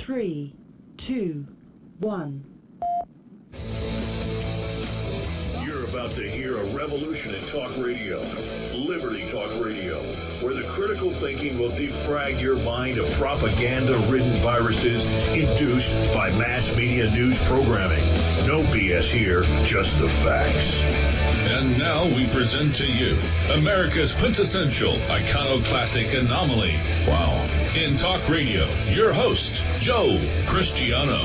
3, 2, 1. You're about to hear a revolution in talk radio, Liberty Talk Radio, where the critical thinking will defrag your mind of propaganda-ridden viruses induced by mass media news programming. No BS here, just the facts. And now we present to you America's quintessential iconoclastic anomaly. Wow. In talk radio, your host, Joe Cristiano.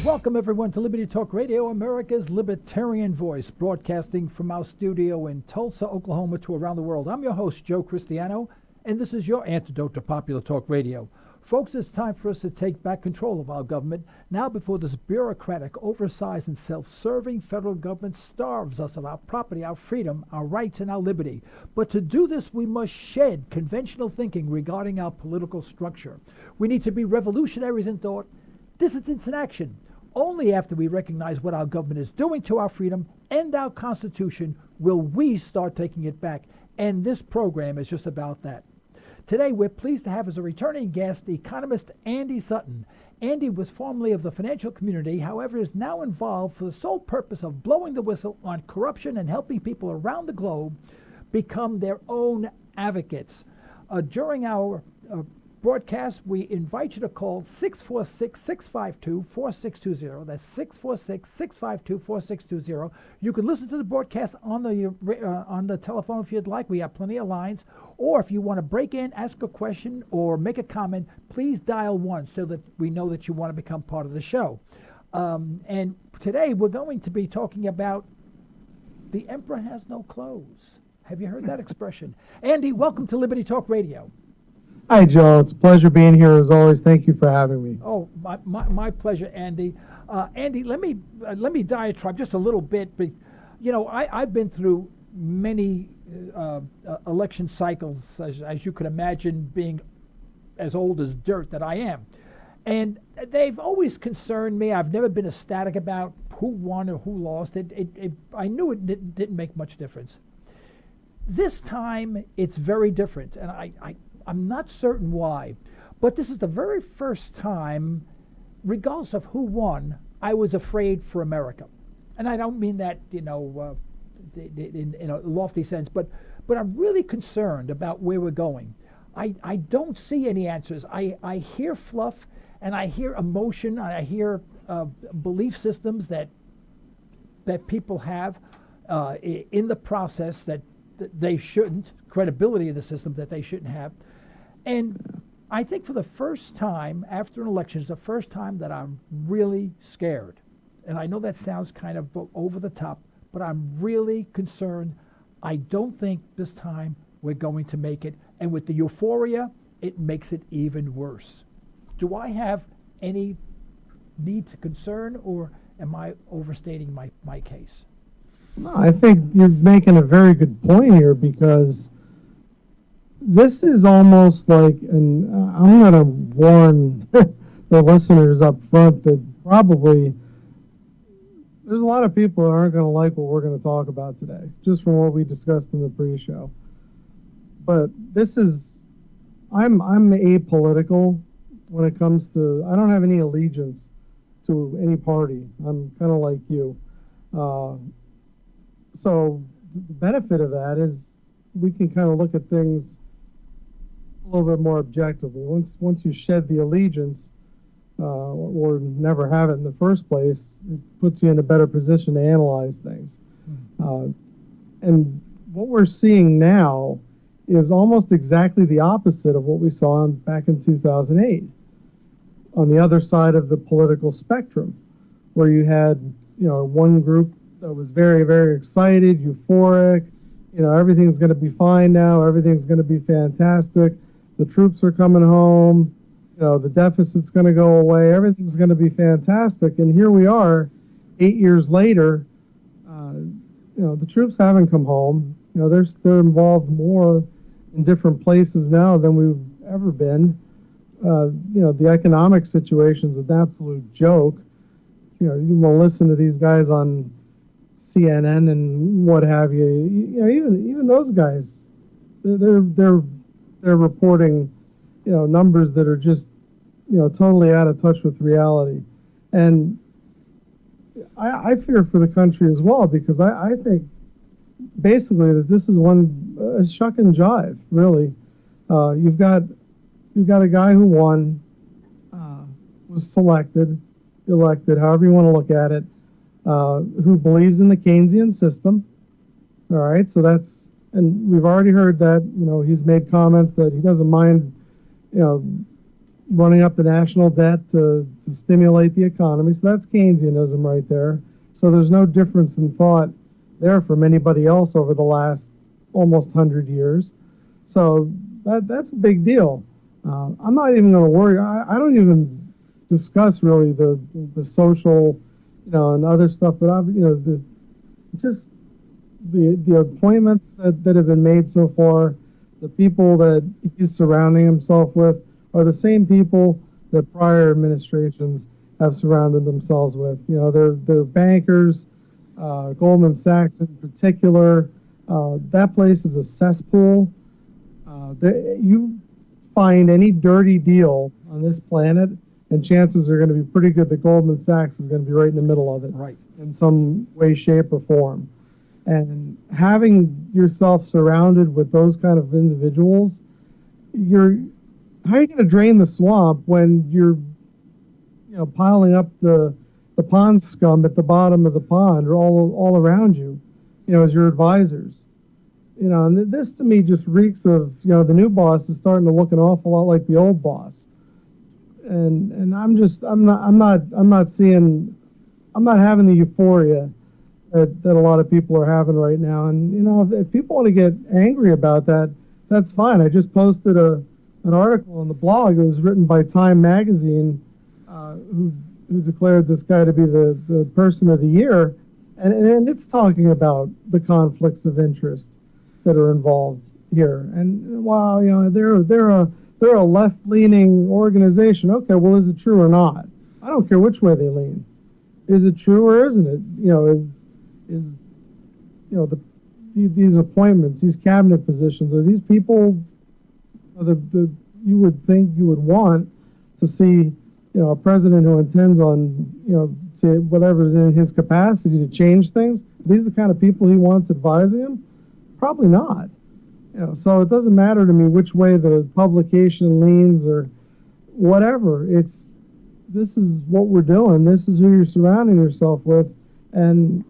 Welcome, everyone, to Liberty Talk Radio, America's libertarian voice, broadcasting from our studio in Tulsa, Oklahoma, to around the world. I'm your host, Joe Cristiano, and this is your antidote to popular talk radio. Folks, it's time for us to take back control of our government now before this bureaucratic, oversized, and self-serving federal government starves us of our property, our freedom, our rights, and our liberty. But to do this, we must shed conventional thinking regarding our political structure. We need to be revolutionaries in thought, dissidents in action. Only after we recognize what our government is doing to our freedom and our Constitution will we start taking it back. And this program is just about that. Today, we're pleased to have as a returning guest the economist Andy Sutton. Andy was formerly of the financial community, however, is now involved for the sole purpose of blowing the whistle on corruption and helping people around the globe become their own advocates. During our broadcast, we invite you to call 646-652-4620. That's 646-652-4620. You can listen to the broadcast on the telephone if you'd like. We have plenty of lines. Or if you want to break in, ask a question, or make a comment, please dial 1 so that we know that you want to become part of the show. And today we're going to be talking about the emperor has no clothes. Have you heard that expression? Andy, welcome to Liberty Talk Radio. Hi, Joe. It's a pleasure being here as always. Thank you for having me. Oh, my pleasure, Andy. Andy, let me diatribe just a little bit. But, you know, I've been through many election cycles, as you could imagine, being as old as dirt that I am. And they've always concerned me. I've never been ecstatic about who won or who lost. I knew it didn't make much difference. This time, it's very different, and I'm not certain why, but this is the very first time, regardless of who won, I was afraid for America. And I don't mean that, in a lofty sense, but I'm really concerned about where we're going. I don't see any answers. I hear fluff, and I hear emotion, and I hear belief systems that people have in the process that they shouldn't, credibility of the system that they shouldn't have. And I think for the first time after an election, it's the first time that I'm really scared. And I know that sounds kind of over the top, but I'm really concerned. I don't think this time we're going to make it. And with the euphoria, it makes it even worse. Do I have any need to concern, or am I overstating my case? No, I think you're making a very good point here, because this is almost like, and I'm going to warn the listeners up front that probably there's a lot of people that aren't going to like what we're going to talk about today, just from what we discussed in the pre-show. But this is, I'm apolitical when it comes to, I don't have any allegiance to any party. I'm kind of like you. So the benefit of that is we can kind of look at things a little bit more objectively. Once you shed the allegiance, or never have it in the first place, it puts you in a better position to analyze things. And what we're seeing now is almost exactly the opposite of what we saw back in 2008 on the other side of the political spectrum, where you had, one group that was very, very excited, euphoric, everything's going to be fine now, everything's going to be fantastic, the troops are coming home, the deficit's going to go away, everything's going to be fantastic. And here we are 8 years later. The troops haven't come home. They're involved more in different places now than we've ever been. The economic situation's an absolute joke. You will listen to these guys on CNN and what have you. Even those guys, they're reporting, numbers that are just totally out of touch with reality. And I fear for the country as well, because I think basically that this is a shuck and jive, really. You've got a guy who won, was elected, however you want to look at it, who believes in the Keynesian system. All right, so and we've already heard that, he's made comments that he doesn't mind, running up the national debt to stimulate the economy. So that's Keynesianism right there. So there's no difference in thought there from anybody else over the last almost 100 years. So that's a big deal. I'm not even going to worry. I don't even discuss really the social, and other stuff. But just the appointments that have been made so far, the people that he's surrounding himself with are the same people that prior administrations have surrounded themselves with. They're bankers, Goldman Sachs in particular. That place is a cesspool. You find any dirty deal on this planet, and chances are going to be pretty good that Goldman Sachs is going to be right in the middle of it, right, in some way, shape, or form. And having yourself surrounded with those kind of individuals, how are you going to drain the swamp when you're, piling up the pond scum at the bottom of the pond or all around you, as your advisors? And this to me just reeks of, the new boss is starting to look an awful lot like the old boss. And I'm not having the euphoria that a lot of people are having right now. And, if people want to get angry about that, that's fine. I just posted an article on the blog. It was written by Time Magazine, who declared this guy to be the person of the year. And it's talking about the conflicts of interest that are involved here. And while, they're a left-leaning organization, okay, well, is it true or not? I don't care which way they lean. Is it true or isn't it? These appointments, these cabinet positions, are these people you would think you would want to see, a president who intends on, say whatever's in his capacity to change things? Are these the kind of people he wants advising him? Probably not. So it doesn't matter to me which way the publication leans or whatever. This is what we're doing. This is who you're surrounding yourself with, and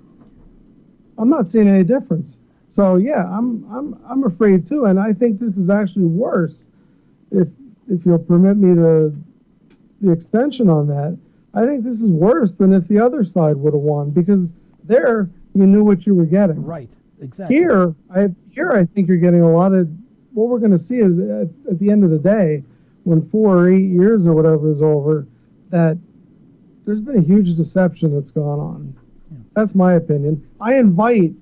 I'm not seeing any difference. So yeah, I'm afraid too, and I think this is actually worse. If you'll permit me the extension on that, I think this is worse than if the other side would have won, because there you knew what you were getting. Right. Exactly. Here I think you're getting a lot of what we're going to see is at the end of the day, when 4 or 8 years or whatever is over, that there's been a huge deception that's gone on. Yeah. That's my opinion. I invite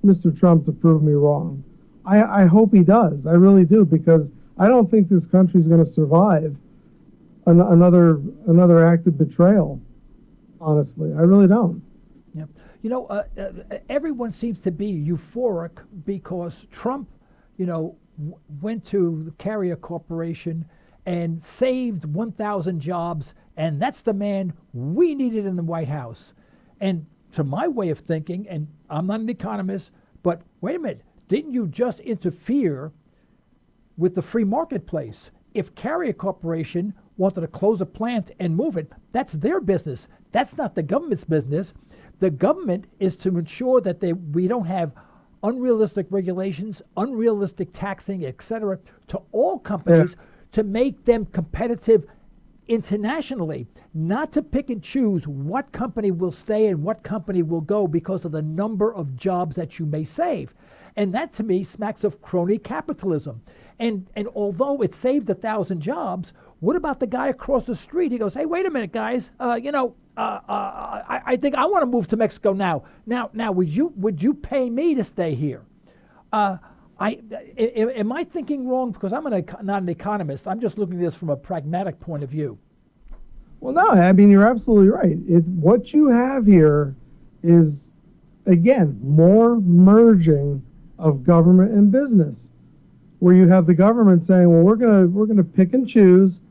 Mr. Trump to prove me wrong. I hope he does. I really do, because I don't think this country is going to survive another act of betrayal. Honestly, I really don't. Yeah. Everyone seems to be euphoric because Trump, went to the Carrier Corporation and saved 1,000 jobs, and that's the man we needed in the White House. And to my way of thinking, and I'm not an economist, but wait a minute, didn't you just interfere with the free marketplace? If Carrier Corporation wanted to close a plant and move it, that's their business. That's not the government's business. The government is to ensure that we don't have unrealistic regulations, unrealistic taxing, etc., to all companies, to make them competitive internationally, not to pick and choose what company will stay and what company will go because of the number of jobs that you may save. And that, to me, smacks of crony capitalism. And although it saved 1,000 jobs, what about the guy across the street? He goes, hey, wait a minute, guys. I think I want to move to Mexico now. Now, would you pay me to stay here? Am I thinking wrong? Because I'm not an economist. I'm just looking at this from a pragmatic point of view. Well, no, I mean, you're absolutely right. What you have here is, again, more merging of government and business, where you have the government saying, well, we're gonna pick and choose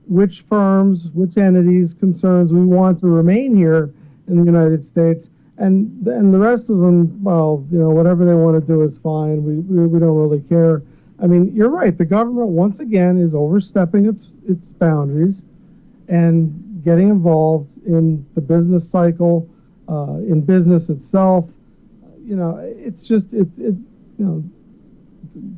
which firms, which entities, concerns we want to remain here in the United States, and the rest of them, well, whatever they want to do is fine. We don't really care. I mean, you're right. The government once again is overstepping its boundaries and getting involved in the business cycle, in business itself. It's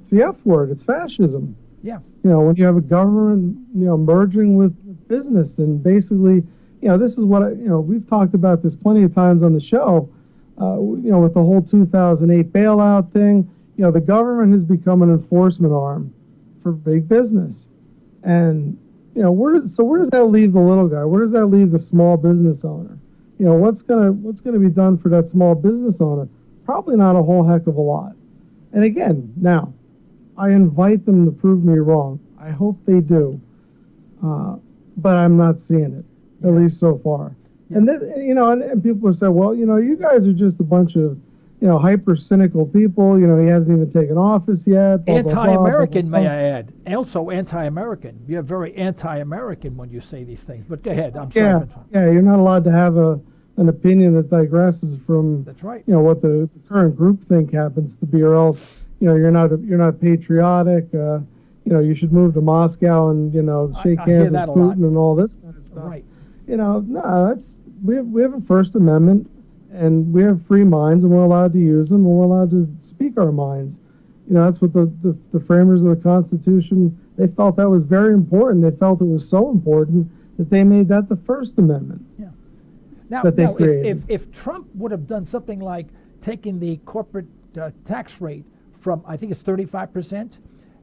the F word. It's fascism. Yeah. When you have a government, merging with business, and basically, this is what we've talked about this plenty of times on the show. With the whole 2008 bailout thing, the government has become an enforcement arm for big business, and where does that leave the little guy? Where does that leave the small business owner? What's gonna be done for that small business owner? Probably not a whole heck of a lot. And again, now, I invite them to prove me wrong. I hope they do, but I'm not seeing it, at least so far. Yeah. And then, and people will say, well, you guys are just a bunch of, hyper cynical people. He hasn't even taken office yet. Anti-American, may I add? Also anti-American. You're very anti-American when you say these things. But go ahead. I'm sorry. Yeah. You're not allowed to have an opinion that digresses from, that's right, what the current groupthink happens to be, or else, you're not patriotic. You should move to Moscow and shake hands with Putin and all this kind of stuff. Right. No, we have a First Amendment, and we have free minds, and we're allowed to use them, and we're allowed to speak our minds. That's what the framers of the Constitution, they felt that was very important. They felt it was so important that they made that the First Amendment. Yeah. Now, if Trump would have done something like taking the corporate tax rate from, I think it's 35%,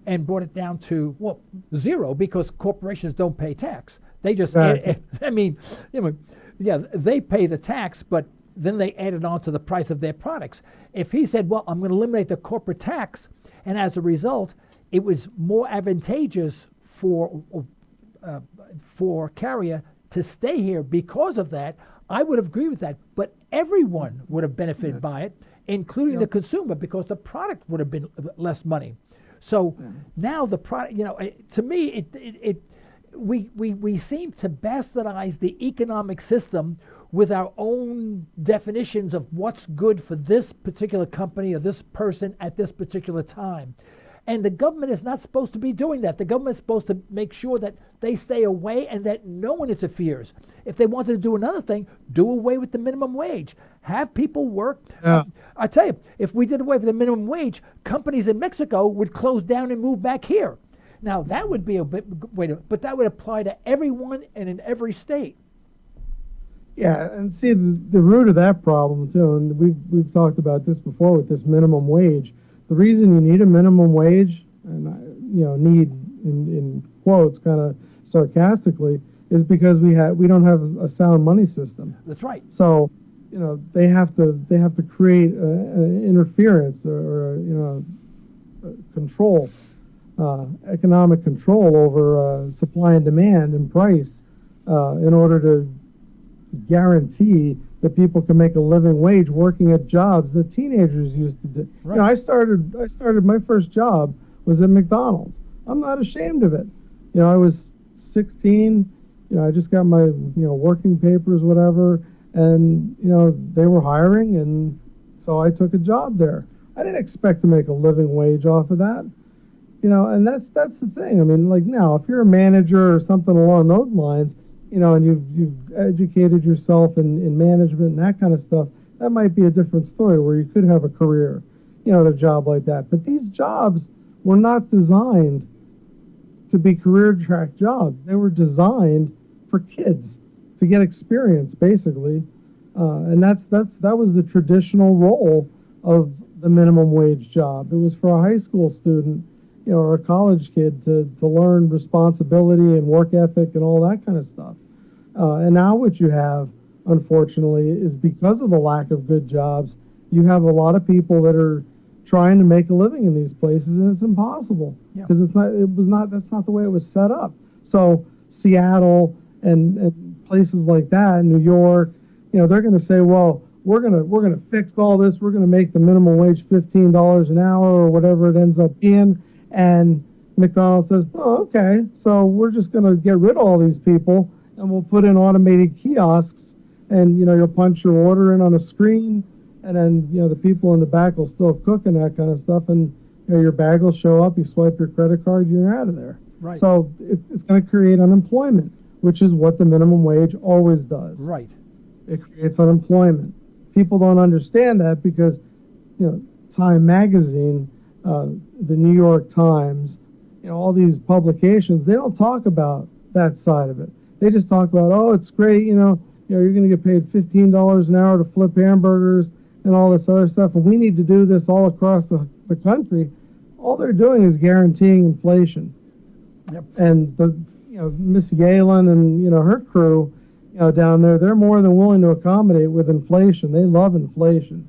and brought it down to, well, 0, because corporations don't pay tax. They just, they pay the tax, but then they add it on to the price of their products. If he said, well, I'm going to eliminate the corporate tax, and as a result, it was more advantageous for carrier to stay here because of that, I would have agreed with that. But everyone would have benefited by it, including the consumer, because the product would have been less money. So now the product, to me, we seem to bastardize the economic system with our own definitions of what's good for this particular company or this person at this particular time. And the government is not supposed to be doing that. The government is supposed to make sure that they stay away and that no one interferes. If they wanted to do another thing, do away with the minimum wage. Have people work. Yeah. I tell you, if we did away with the minimum wage, companies in Mexico would close down and move back here. Now, that would be a bit way to, but that would apply to everyone and in every state. Yeah, and see, the root of that problem, too, and we've talked about this before with this minimum wage. The reason you need a minimum wage, and need in quotes, kind of sarcastically, is because we don't have a sound money system. That's right. So, they have to create interference or control, economic control over supply and demand and price in order to guarantee that people can make a living wage working at jobs that teenagers used to do. Right. I started my first job was at McDonald's. I'm not ashamed of it. I was 16, I just got my working papers, whatever, and they were hiring, and so I took a job there. I didn't expect to make a living wage off of that. And that's the thing. I mean, like, now, if you're a manager or something along those lines, and you've educated yourself in management and that kind of stuff, that might be a different story where you could have a career, at a job like that. But these jobs were not designed to be career track jobs. They were designed for kids to get experience, basically. And that was the traditional role of the minimum wage job. It was for a high school student, or a college kid to learn responsibility and work ethic and all that kind of stuff. And now what you have, unfortunately, is because of the lack of good jobs, you have a lot of people that are trying to make a living in these places, and it's impossible because that's not the way it was set up. So Seattle and places like that, New York, they're going to say, well, we're going to fix all this. We're going to make the minimum wage $15 an hour or whatever it ends up being. And McDonald's says, oh, okay, so we're just going to get rid of all these people and we'll put in automated kiosks, and, you'll punch your order in on a screen, and then, the people in the back will still cook and that kind of stuff, and, your bag will show up, you swipe your credit card, you're out of there. Right. So it's going to create unemployment, which is what the minimum wage always does. Right. It creates unemployment. People don't understand that because, Time Magazine, the New York Times, all these publications, they don't talk about that side of it. They just talk about, oh, it's great, you're going to get paid $15 an hour to flip hamburgers and all this other stuff, and we need to do this all across the country. All they're doing is guaranteeing inflation. Yep. And Miss Yalen and her crew, down there, they're more than willing to accommodate with inflation. They love inflation.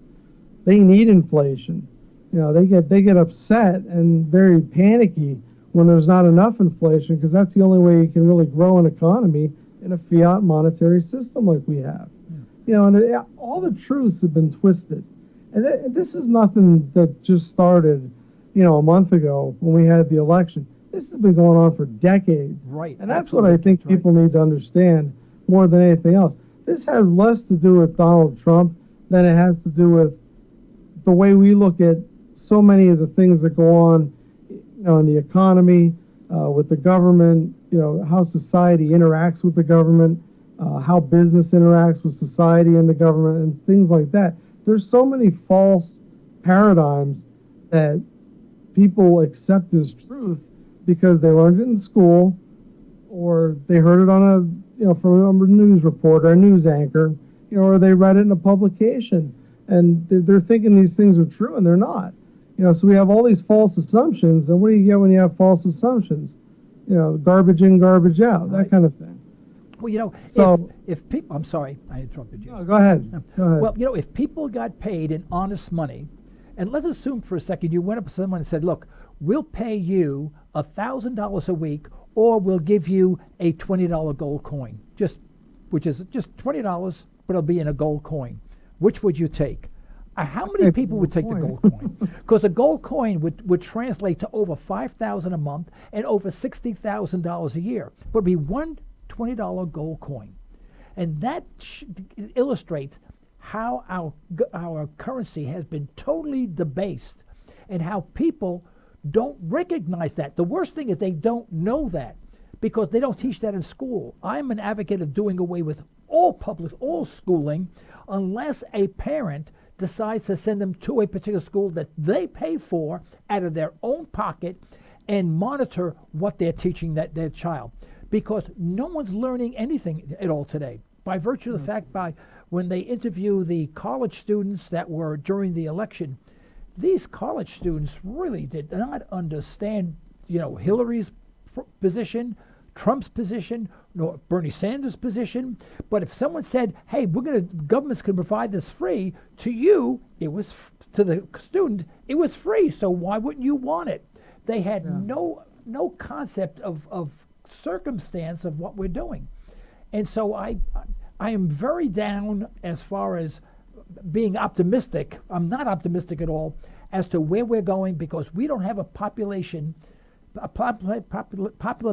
They need inflation. They get upset and very panicky when there's not enough inflation, because that's the only way you can really grow an economy in a fiat monetary system like we have. And all the truths have been twisted. And this is nothing that just started, a month ago when we had the election. This has been going on for decades. Right. And that's what I think people need to understand more than anything else. This has less to do with Donald Trump than it has to do with the way we look at so many of the things that go on, in the economy, with the government, how society interacts with the government, how business interacts with society and the government, and things like that. There's so many false paradigms that people accept as truth because they learned it in school, or they heard it on from a news reporter, a news anchor, or they read it in a publication, and they're thinking these things are true, and they're not. So we have all these false assumptions, and what do you get when you have false assumptions? Garbage in, garbage out, that kind of thing. Well, so, if people, I'm sorry, I interrupted you. No, go ahead. Go ahead. Well, if people got paid in honest money, and let's assume for a second you went up to someone and said, look, we'll pay you $1,000 a week, or we'll give you a $20 gold coin, which is just $20, but it'll be in a gold coin. Which would you take? How many people would take the gold coin? Because the gold coin would translate to over $5,000 a month and over $60,000 a year. But it'd be one $20 gold coin. And that illustrates how our currency has been totally debased, and how people don't recognize that. The worst thing is they don't know that, because they don't teach that in school. I'm an advocate of doing away with all schooling, unless a parent decides to send them to a particular school that they pay for out of their own pocket and monitor what they're teaching their child. Because no one's learning anything at all today. By virtue of the fact, when they interview the college students that were during the election, these college students really did not understand, Hillary's position, Trump's position, nor Bernie Sanders' position. But if someone said, hey, governments can provide this free to you, to the student, it was free, so why wouldn't you want it? They had no concept of circumstance of what we're doing. And so I am very down as far as being optimistic. I'm not optimistic at all as to where we're going, because we don't have a popular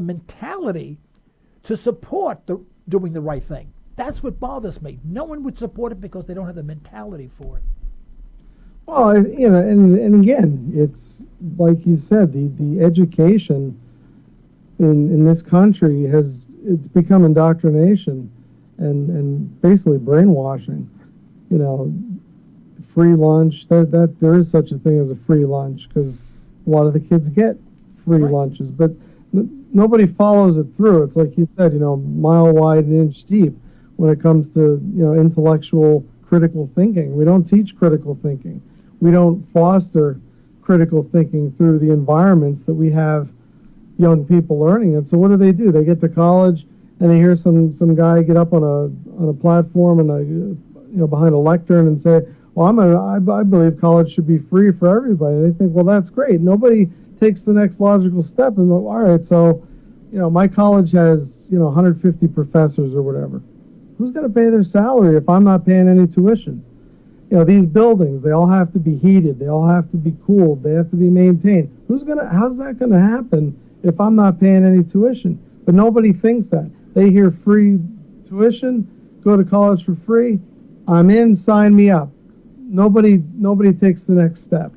mentality to support doing the right thing. That's what bothers me. No one would support it because they don't have the mentality for it. Well, and again, it's like you said, the education in this country it's become indoctrination and basically brainwashing. Free lunch, that there is such a thing as a free lunch, because a lot of the kids get free lunches, but nobody follows it through. It's like you said, mile wide and inch deep when it comes to intellectual critical thinking. We don't teach critical thinking. We don't foster critical thinking through the environments that we have young people learning it. So what do? They get to college and they hear some guy get up on a platform and behind a lectern and say, well, I believe college should be free for everybody. They think, well, that's great. Nobody takes the next logical step and go, all right, so my college has 150 professors or whatever. Who's going to pay their salary if I'm not paying any tuition? These buildings, they all have to be heated, they all have to be cooled, they have to be maintained. How's that going to happen if I'm not paying any tuition? But nobody thinks that. They hear free tuition, go to college for free, I'm in, sign me up. Nobody takes the next step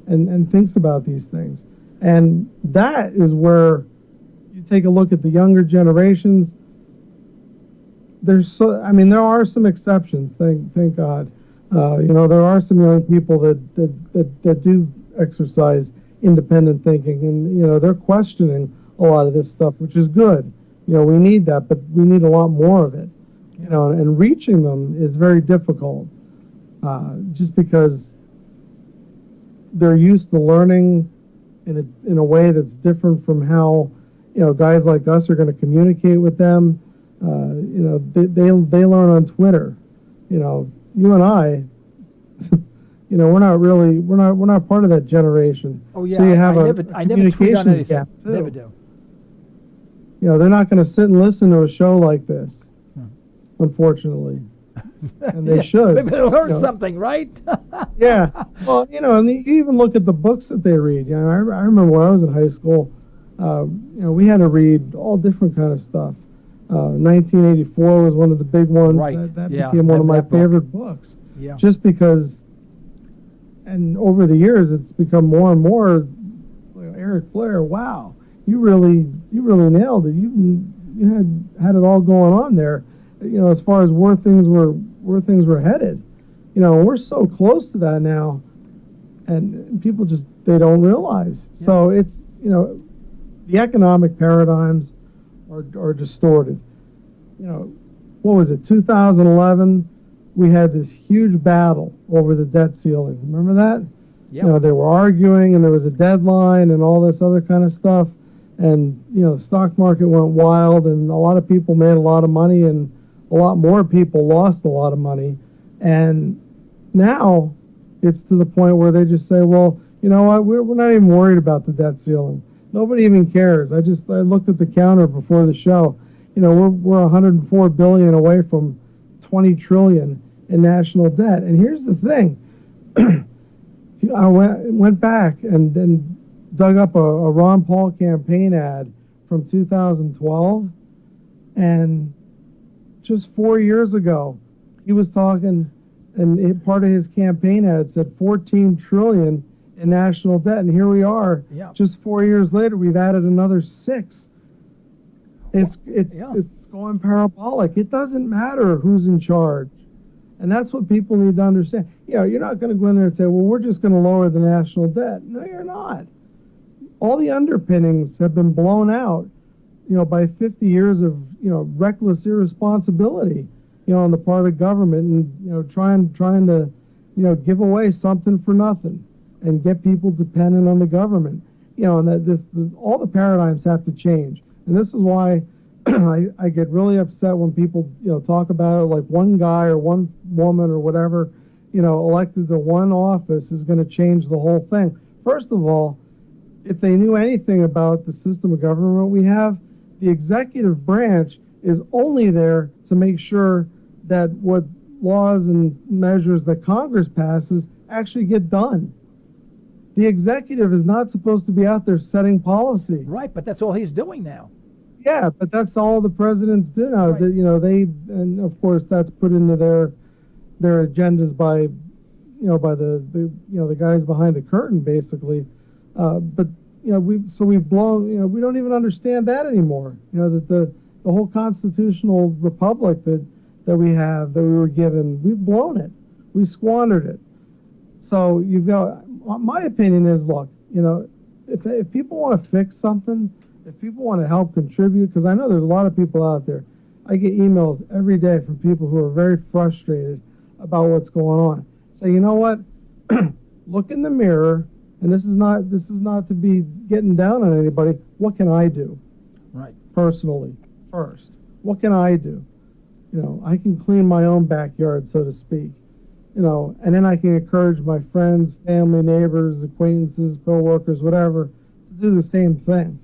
and thinks about these things. And that is where you take a look at the younger generations. There are some exceptions, thank God. There are some young people that do exercise independent thinking, and they're questioning a lot of this stuff, which is good. We need that, but we need a lot more of it. And reaching them is very difficult, just because they're used to learning in a way that's different from how guys like us are going to communicate with them. They learn on Twitter. You and I, we're not part of that generation. Oh yeah, so you have I never tweet on anything. Gap too. Never do. They're not going to sit and listen to a show like this, unfortunately. And they should. Maybe they'll learn something, right? Yeah. Well, and you even look at the books that they read. I remember when I was in high school, we had to read all different kind of stuff. 1984 was one of the big ones. Right. That became one of my favorite books. Yeah. Just because, and over the years, it's become more and more. Eric Blair, wow, you really nailed it. You had it all going on there. As far as where things were headed. We're so close to that now, and people just they don't realize. Yeah. So it's the economic paradigms are distorted. What was it? 2011, we had this huge battle over the debt ceiling. Remember that? Yeah. They were arguing, and there was a deadline, and all this other kind of stuff. And the stock market went wild, and a lot of people made a lot of money, and a lot more people lost a lot of money. And now it's to the point where they just say, well, you know what, we're not even worried about the debt ceiling. Nobody even cares. I looked at the counter before the show. We're 104 billion away from 20 trillion in national debt. And here's the thing. I went back and dug up a Ron Paul campaign ad from 2012, and just 4 years ago, he was talking, and part of his campaign ad said 14 trillion in national debt, and here we are. Yeah. Just 4 years later, we've added another 6. It's going parabolic. It doesn't matter who's in charge, and that's what people need to understand. You're not going to go in there and say, well, we're just going to lower the national debt. No, you're not. All the underpinnings have been blown out, by 50 years of, reckless irresponsibility, on the part of government, and, trying to, give away something for nothing and get people dependent on the government, and that all the paradigms have to change. And this is why I get really upset when people, talk about it like one guy or one woman or whatever, elected to one office is going to change the whole thing. First of all, if they knew anything about the system of government we have, the executive branch is only there to make sure that what laws and measures that Congress passes actually get done. The executive is not supposed to be out there setting policy. Right, but that's all he's doing now. Yeah, but that's all the presidents do now. Right. Is that, and of course that's put into their agendas by the guys behind the curtain, basically. But we've blown. We don't even understand that anymore. That the whole constitutional republic that we have, that we were given, we've blown it. We squandered it. So you've got. My opinion is, look, if people want to fix something, if people want to help contribute, because I know there's a lot of people out there. I get emails every day from people who are very frustrated about what's going on. Say, you know what? Look in the mirror. And this is not to be getting down on anybody. What can I do? Right. Personally, first. What can I do? I can clean my own backyard, so to speak. And then I can encourage my friends, family, neighbors, acquaintances, coworkers, whatever, to do the same thing.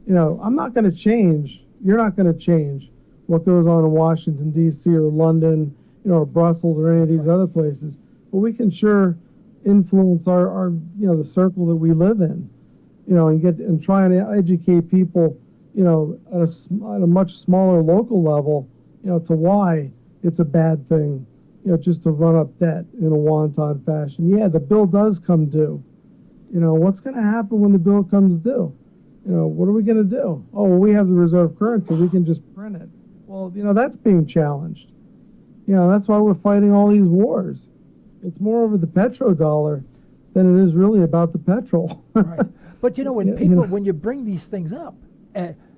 I'm not going to change. You're not going to change what goes on in Washington, D.C. or London, or Brussels or any of these other places. But we can sure influence our the circle that we live in. and try and educate people, at a much smaller local level, to why it's a bad thing, just to run up debt in a wanton fashion. Yeah, the bill does come due. What's going to happen when the bill comes due? What are we going to do? Oh, well, we have the reserve currency. We can just print it. Well, that's being challenged. That's why we're fighting all these wars. It's more over the petrodollar than it is really about the petrol. Right. But when you bring these things up,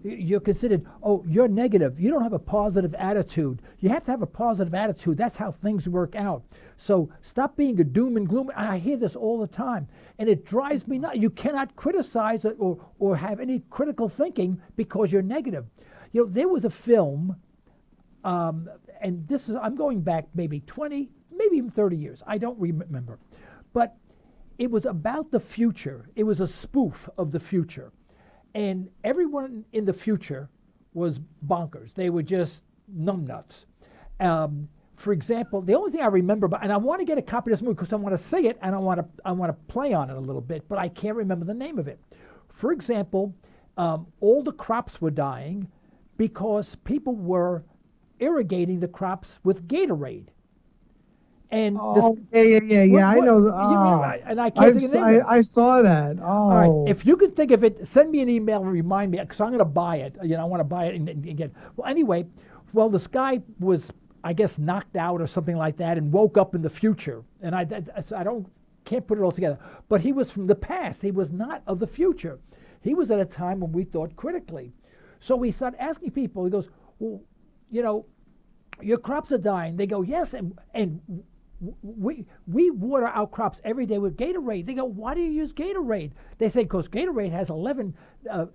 you're considered, oh, you're negative. You don't have a positive attitude. You have to have a positive attitude. That's how things work out. So stop being a doom and gloom. I hear this all the time, and it drives me nuts. You cannot criticize it or have any critical thinking because you're negative. There was a film, and I'm going back maybe 20, maybe even 30 years. I don't remember. But it was about the future. It was a spoof of the future. And everyone in the future was bonkers. They were just numbnuts. For example, the only thing I remember, and I want to get a copy of this movie because I want to see it and I want to play on it a little bit, but I can't remember the name of it. For example, all the crops were dying because people were irrigating the crops with Gatorade. And yeah. I know. And I can't think of the name of it. I saw that. Oh. All right. If you can think of it, send me an email and remind me, because I'm going to buy it. I want to buy it and get. Well, anyway, this guy was, I guess, knocked out or something like that, and woke up in the future. And I can't put it all together. But he was from the past. He was not of the future. He was at a time when we thought critically. So we started asking people. He goes, well, your crops are dying. They go, yes, and we water our crops every day with Gatorade. They go, why do you use Gatorade? They say, because Gatorade has 11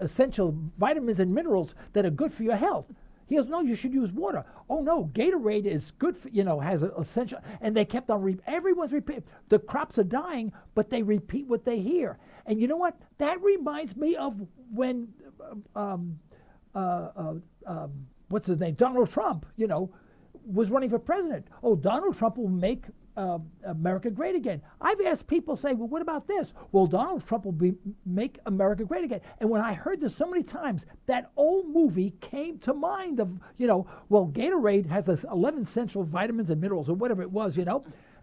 essential vitamins and minerals that are good for your health. He goes, no, you should use water. Oh, no, Gatorade is good for, has essential. And they kept on, everyone's repeating. The crops are dying, but they repeat what they hear. And you know what? That reminds me of when, what's his name? Donald Trump, was running for president. Oh, Donald Trump will make America great again. I've asked people, say, well, what about this? Well, Donald Trump will make America great again. And when I heard this so many times, that old movie came to mind of, Gatorade has 11 essential vitamins and minerals or whatever it was, And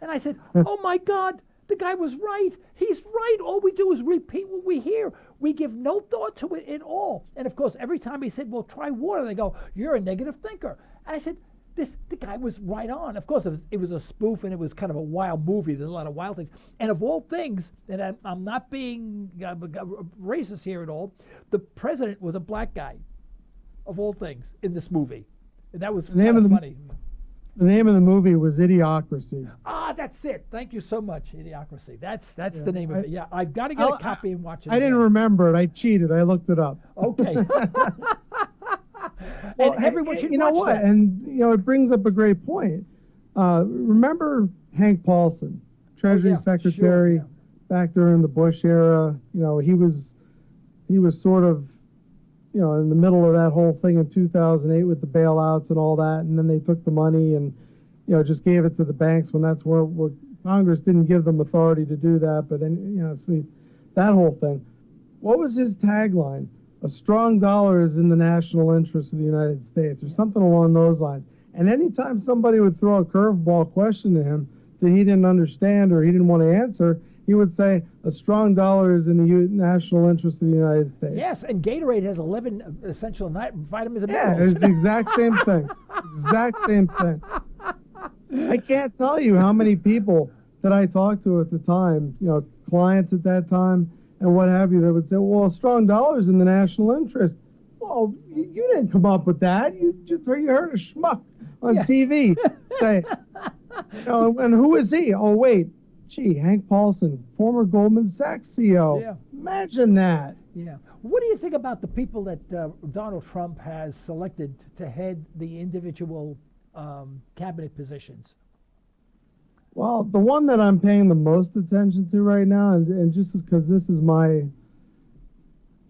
I said, oh my God, the guy was right. He's right. All we do is repeat what we hear. We give no thought to it at all. And of course, every time he said, well, try water, they go, you're a negative thinker. And I said, the guy was right on. Of course, it was a spoof and it was kind of a wild movie. There's a lot of wild things. And of all things, and I'm not being racist here at all, the president was a black guy, of all things, in this movie. And that was kind of funny. The name of the movie was Idiocracy. Ah, that's it. Thank you so much, Idiocracy. That's the name of it. Yeah, I've got to get a copy and watch it. I didn't remember it. I cheated. I looked it up. Okay. Well, and everyone should watch that. And it brings up a great point. Remember Hank Paulson, Treasury Secretary, back during the Bush era. He was sort of, in the middle of that whole thing in 2008 with the bailouts and all that, and then they took the money and, just gave it to the banks when that's where Congress didn't give them authority to do that. But then, see that whole thing. What was his tagline? A strong dollar is in the national interest of the United States, or something along those lines. And anytime somebody would throw a curveball question to him that he didn't understand or he didn't want to answer, he would say, a strong dollar is in the national interest of the United States. Yes, and Gatorade has 11 essential vitamins and minerals. Yeah, it's the exact same thing. Exact same thing. I can't tell you how many people that I talked to at the time, clients at that time, and what have you, that would say, well, a strong dollar is in the national interest. Well, you didn't come up with that. You heard a schmuck on TV say, and who is he? Oh, wait, Hank Paulson, former Goldman Sachs CEO. Yeah. Imagine that. Yeah. What do you think about the people that Donald Trump has selected to head the individual cabinet positions? Well, the one that I'm paying the most attention to right now, and just because this is my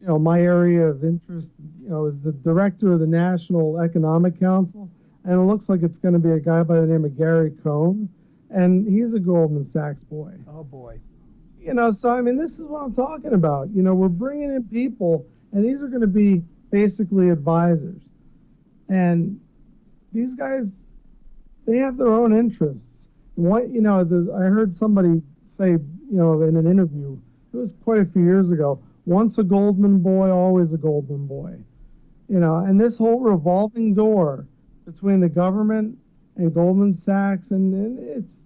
area of interest, is the director of the National Economic Council, and it looks like it's going to be a guy by the name of Gary Cohn, and he's a Goldman Sachs boy. Oh boy. So I mean, this is what I'm talking about. We're bringing in people, and these are going to be basically advisors, and these guys, they have their own interests. I heard somebody say, in an interview, it was quite a few years ago, once a Goldman boy, always a Goldman boy. And this whole revolving door between the government and Goldman Sachs, and it's,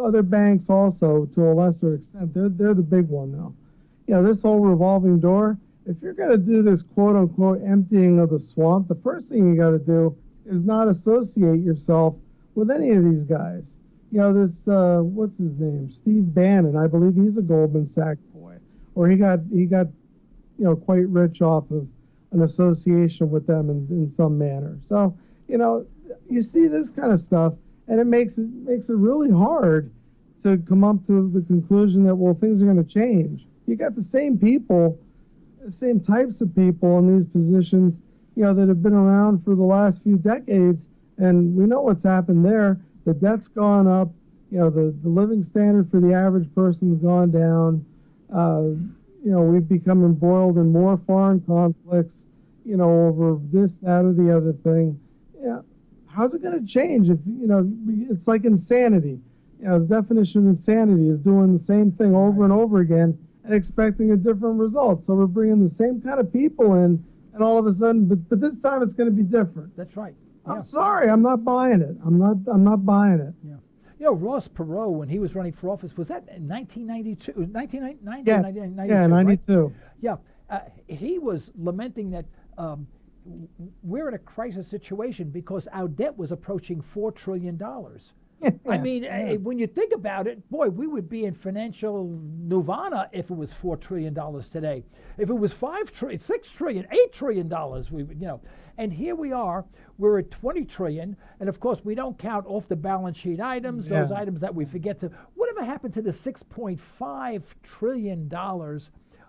other banks also to a lesser extent, they're the big one now. This whole revolving door, if you're going to do this quote unquote emptying of the swamp, the first thing you got to do is not associate yourself with any of these guys. This, what's his name? Steve Bannon, I believe he's a Goldman Sachs boy, or he got, quite rich off of an association with them in some manner. So, you see this kind of stuff, and it makes it really hard to come up to the conclusion that, well, things are going to change. You got the same people, the same types of people in these positions, that have been around for the last few decades, and we know what's happened there. The debt's gone up, the living standard for the average person's gone down. We've become embroiled in more foreign conflicts, over this, that, or the other thing. How's it going to change if, it's like insanity. The definition of insanity is doing the same thing over and over again and expecting a different result. So we're bringing the same kind of people in, and all of a sudden, but this time it's going to be different. That's right. I'm sorry, I'm not buying it. I'm not buying it. Yeah. Ross Perot, when he was running for office, was that in 1992? 1990? Yes. 1992, Yeah, 92. Right? Yeah. He was lamenting that we're in a crisis situation because our debt was approaching $4 trillion. I mean, when you think about it, boy, we would be in financial nirvana if it was $4 trillion today. If it was $6 trillion, $8 trillion, we would, And here we are, we're at 20 trillion, and of course we don't count off the balance sheet items, those items that we forget to. Whatever happened to the $6.5 trillion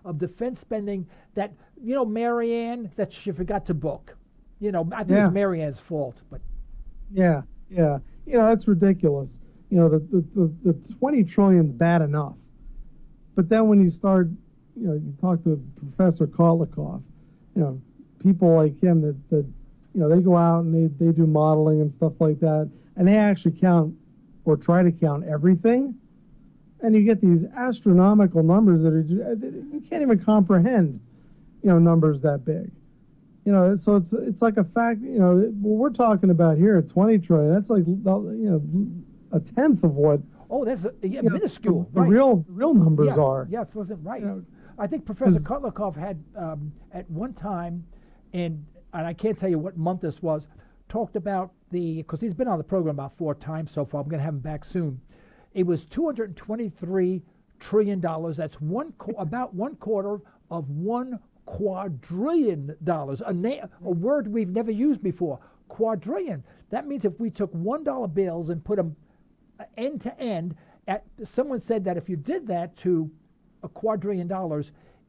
of defense spending that, Marianne, that she forgot to book? I think it's Marianne's fault, but. Yeah. That's ridiculous. The 20 trillion's bad enough. But then when you start, you talk to Professor Kotlikov, people like him that they go out and they do modeling and stuff like that, and they actually count or try to count everything, and you get these astronomical numbers that you can't even comprehend, numbers that big. So it's like a fact. What we're talking about here at 20 trillion. That's like a tenth of what. Oh, that's minuscule. The real numbers are. Yeah, it wasn't right. I think Professor Kotlikov had at one time, and I can't tell you what month this was, talked about because he's been on the program about 4 times so far. I'm going to have him back soon. It was $223 trillion. That's about 1/4 of $1 quadrillion, a word we've never used before. Quadrillion. That means if we took $1 bills and put them end to end, someone said that if you did that to $1 quadrillion,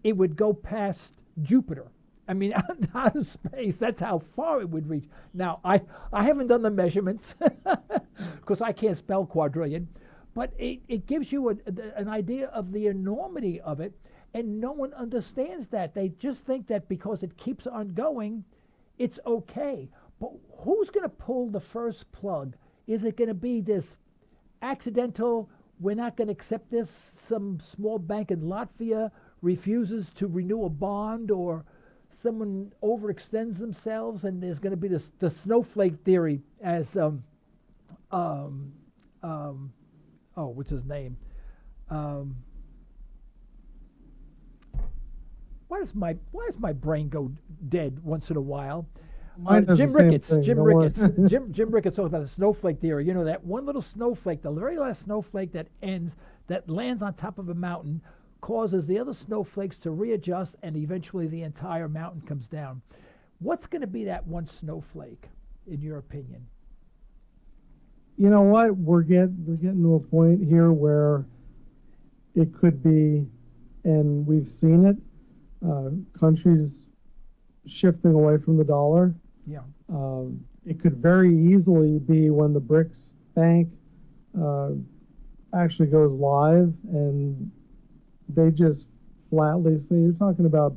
it would go past Jupiter. I mean, out of space, that's how far it would reach. Now, I haven't done the measurements because I can't spell quadrillion, but it gives you an idea of the enormity of it. And no one understands that. They just think that because it keeps on going, it's okay. But who's going to pull the first plug? Is it going to be this accidental, we're not going to accept this, some small bank in Latvia refuses to renew a bond, or someone overextends themselves, and there's going to be the snowflake theory as, what's his name? Why does my brain go dead once in a while? Jim Ricketts. Jim Ricketts talks about the snowflake theory. That one little snowflake, the very last snowflake that lands on top of a mountain, causes the other snowflakes to readjust, and eventually the entire mountain comes down. What's going to be that one snowflake, in your opinion? You know what? We're getting to a point here where it could be, and we've seen it, countries shifting away from the dollar. Yeah. It could very easily be when the BRICS Bank actually goes live, and they just flatly say, you're talking about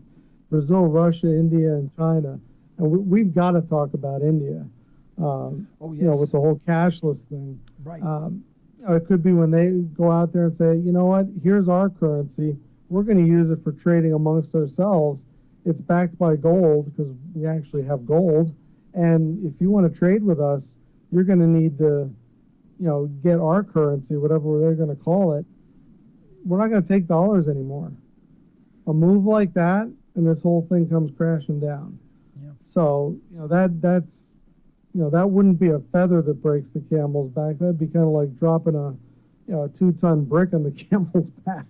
Brazil, Russia, India, and China, and we've got to talk about India. With the whole cashless thing. Right. It could be when they go out there and say, you know what, here's our currency. We're going to use it for trading amongst ourselves. It's backed by gold because we actually have gold. And if you want to trade with us, you're going to need to, get our currency, whatever they're going to call it. We're not going to take dollars anymore. A move like that, and this whole thing comes crashing down. Yeah. So, that's that wouldn't be a feather that breaks the camel's back. That'd be kind of like dropping a 2-ton brick on the camel's back.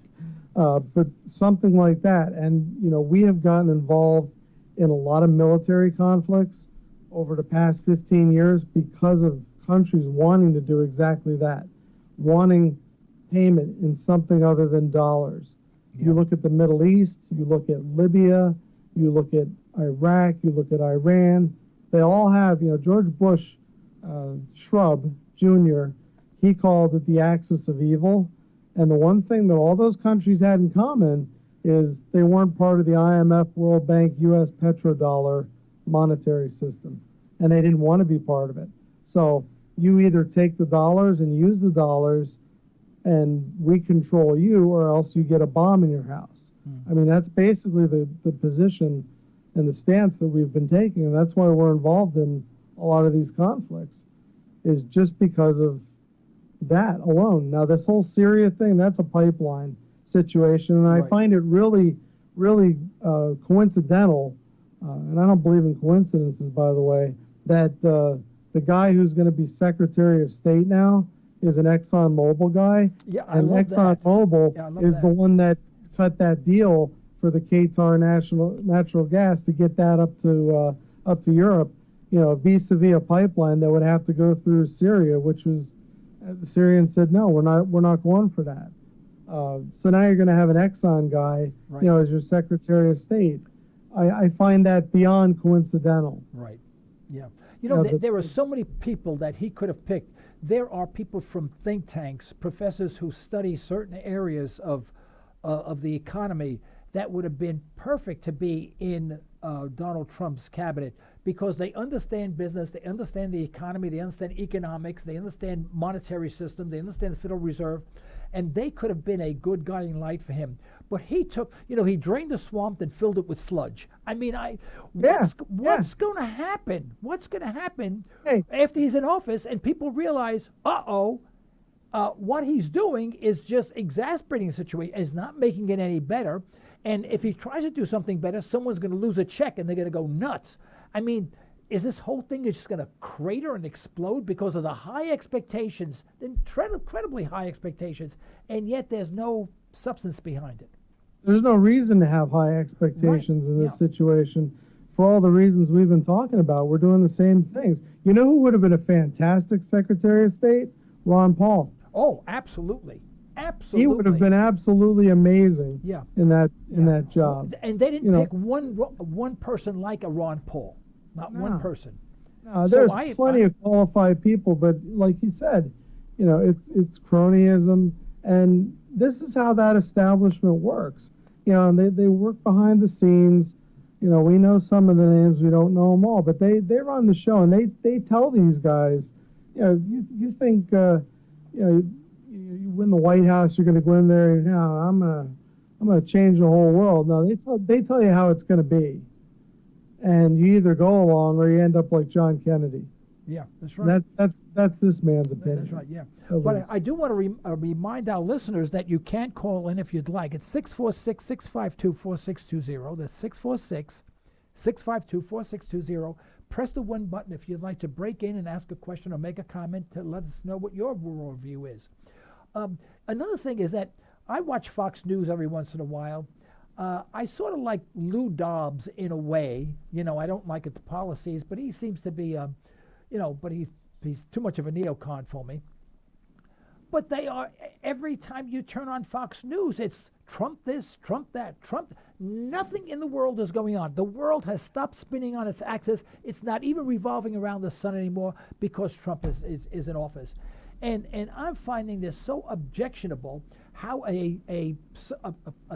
But something like that. And, we have gotten involved in a lot of military conflicts over the past 15 years because of countries wanting to do exactly that, wanting payment in something other than dollars. Yeah. You look at the Middle East, you look at Libya, you look at Iraq, you look at Iran. They all have, George Bush, Shrub Jr., he called it the axis of evil. And the one thing that all those countries had in common is they weren't part of the IMF, World Bank, U.S. petrodollar monetary system. And they didn't want to be part of it. So you either take the dollars and use the dollars and we control you, or else you get a bomb in your house. I mean, that's basically the position and the stance that we've been taking, and that's why we're involved in a lot of these conflicts, is just because of that alone. Now, this whole Syria thing, that's a pipeline situation, and I find it really, really coincidental, and I don't believe in coincidences, by the way, that the guy who's going to be Secretary of State now is an ExxonMobil guy, and ExxonMobil is the one that cut that deal for the Qatar natural gas to get that up to Europe, vis-a-vis a pipeline that would have to go through Syria, which was the Syrians said no, we're not going for that. So now you're going to have an Exxon guy, as your Secretary of State. I find that beyond coincidental. Right. Yeah. There are so many people that he could have picked. There are people from think tanks, professors who study certain areas of the economy that would have been perfect to be in Donald Trump's cabinet, because they understand business, they understand the economy, they understand economics, they understand monetary system, they understand the Federal Reserve, and they could have been a good guiding light for him. But he took, he drained the swamp and filled it with sludge. I mean, what's going to happen? What's going to happen after he's in office and people realize, what he's doing is just exasperating the situation, is not making it any better. And if he tries to do something better, someone's going to lose a check and they're going to go nuts. I mean, is this whole thing just going to crater and explode because of the high expectations, the incredibly high expectations, and yet there's no substance behind it? There's no reason to have high expectations in this situation. For all the reasons we've been talking about, we're doing the same things. You know who would have been a fantastic Secretary of State? Ron Paul. Oh, absolutely. Absolutely. He would have been absolutely amazing in that job. And they didn't pick one person like a Ron Paul. Not one person. No, there's plenty of qualified people, but like you said, it's cronyism, and this is how that establishment works. And they work behind the scenes. We know some of the names, we don't know them all, but they run the show, and they tell these guys, you think you win the White House, you're going to go in there, I'm going to change the whole world. No, they tell you how it's going to be, and you either go along or you end up like John Kennedy. Yeah, that's right. That's this man's opinion. That's right. Yeah, but I do want to remind our listeners that you can call in if you'd like. It's 646-652-4620. That's 646-652-4620. Press the 1 button if you'd like to break in and ask a question or make a comment to let us know what your worldview is. Another thing is that I watch Fox News every once in a while. I sort of like Lou Dobbs in a way. I don't like the policies, but he seems to be, but he's too much of a neocon for me. But they are, every time you turn on Fox News, it's Trump this, Trump that, Trump. Nothing in the world is going on. The world has stopped spinning on its axis. It's not even revolving around the sun anymore because Trump is in office. And I'm finding this so objectionable how a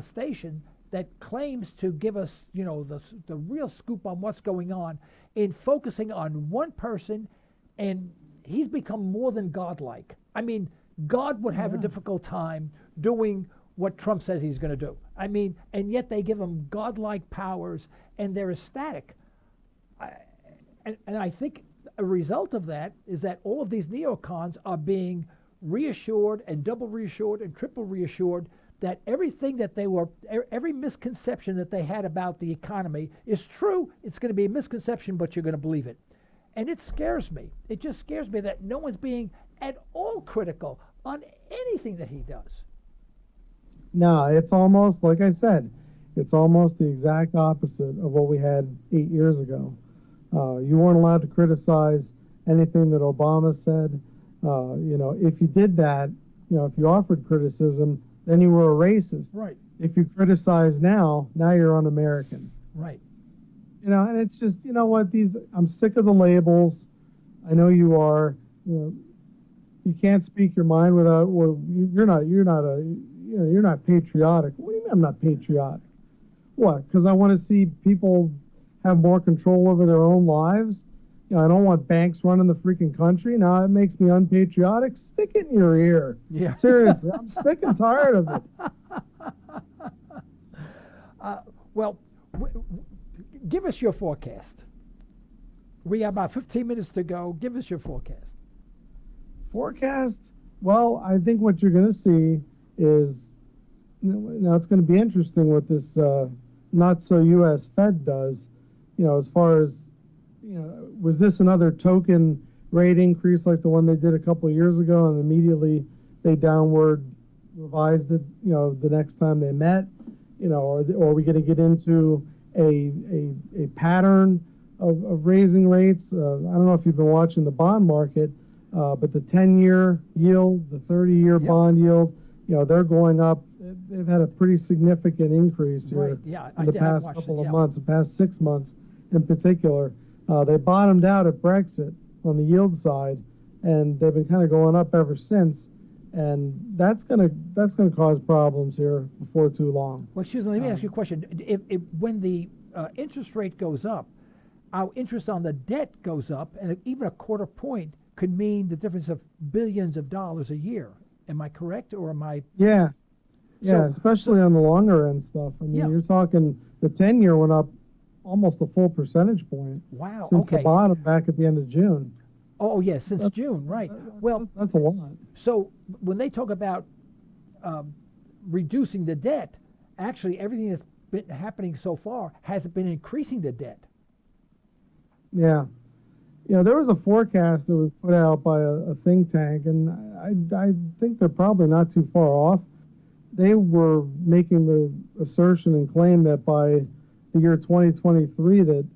station that claims to give us, the real scoop on what's going on, in focusing on one person, and he's become more than godlike. I mean, God would have a difficult time doing what Trump says he's going to do. I mean, and yet they give him godlike powers, and they're ecstatic. And I think a result of that is that all of these neocons are being reassured and double reassured and triple reassured that everything that every misconception that they had about the economy is true. It's going to be a misconception, but you're going to believe it. And it scares me. It just scares me that no one's being at all critical on anything that he does. No, it's almost, like I said, it's almost the exact opposite of what we had 8 years ago. You weren't allowed to criticize anything that Obama said. If you did that, if you offered criticism, then you were a racist. Right. If you criticize now you're un-American. Right. And it's just, I'm sick of the labels. I know you are. You can't speak your mind without, you're not patriotic. What do you mean I'm not patriotic? What? Because I want to see people have more control over their own lives? I don't want banks running the freaking country. Now it makes me unpatriotic. Stick it in your ear. Yeah. Seriously, I'm sick and tired of it. Give us your forecast. We have about 15 minutes to go. Give us your forecast. Forecast? Well, I think what you're going to see is, now it's going to be interesting what this not so U.S. Fed does, as far as, was this another token rate increase like the one they did a couple of years ago, and immediately they downward revised it, the next time they met, or are we going to get into a pattern of raising rates? I don't know if you've been watching the bond market, but the 10-year yield, the 30-year bond yield, they're going up. They've had a pretty significant increase here in the past couple of months, the past 6 months in particular. They bottomed out at Brexit on the yield side, and they've been kind of going up ever since. And that's gonna cause problems here before too long. Well, excuse me, let me ask you a question. If when the interest rate goes up, our interest on the debt goes up, and even a quarter point could mean the difference of billions of dollars a year. Am I correct, or am I? Yeah, especially on the longer end stuff. I mean, you're talking the 10-year went up almost a full percentage point. Wow. Since the bottom back at the end of June. Oh, yes, since June, right. Well, that's a lot. So when they talk about reducing the debt, actually everything that's been happening so far has been increasing the debt. Yeah. There was a forecast that was put out by a think tank, and I think they're probably not too far off. They were making the assertion and claim that by the year 2023 that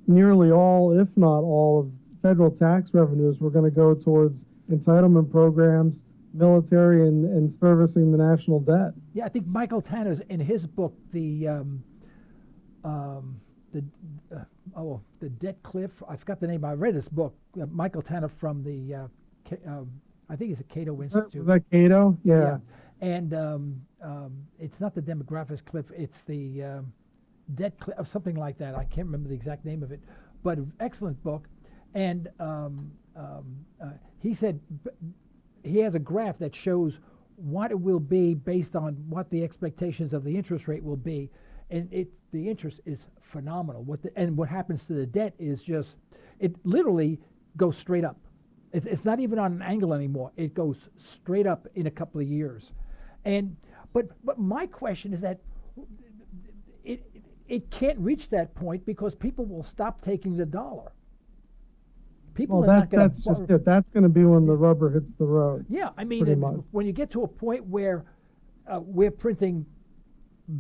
nearly all, if not all, of federal tax revenues were going to go towards entitlement programs, military, and servicing the national debt. Yeah, I think Michael Tanner's in his book, the debt cliff. I forgot the name. I read this book. Michael Tanner from the, I think it's a Cato Institute. Was that Cato? Yeah. And it's not the demographics cliff. It's the debt cliff, or something like that. I can't remember the exact name of it, but excellent book. And he said he has a graph that shows what it will be based on what the expectations of the interest rate will be, and the interest is phenomenal. What happens to the debt is just, it literally goes straight up. It's not even on an angle anymore. It goes straight up in a couple of years, but my question is that it can't reach that point because people will stop taking the dollar. That's just it. That's going to be when the rubber hits the road. Yeah, I mean, when you get to a point where we're printing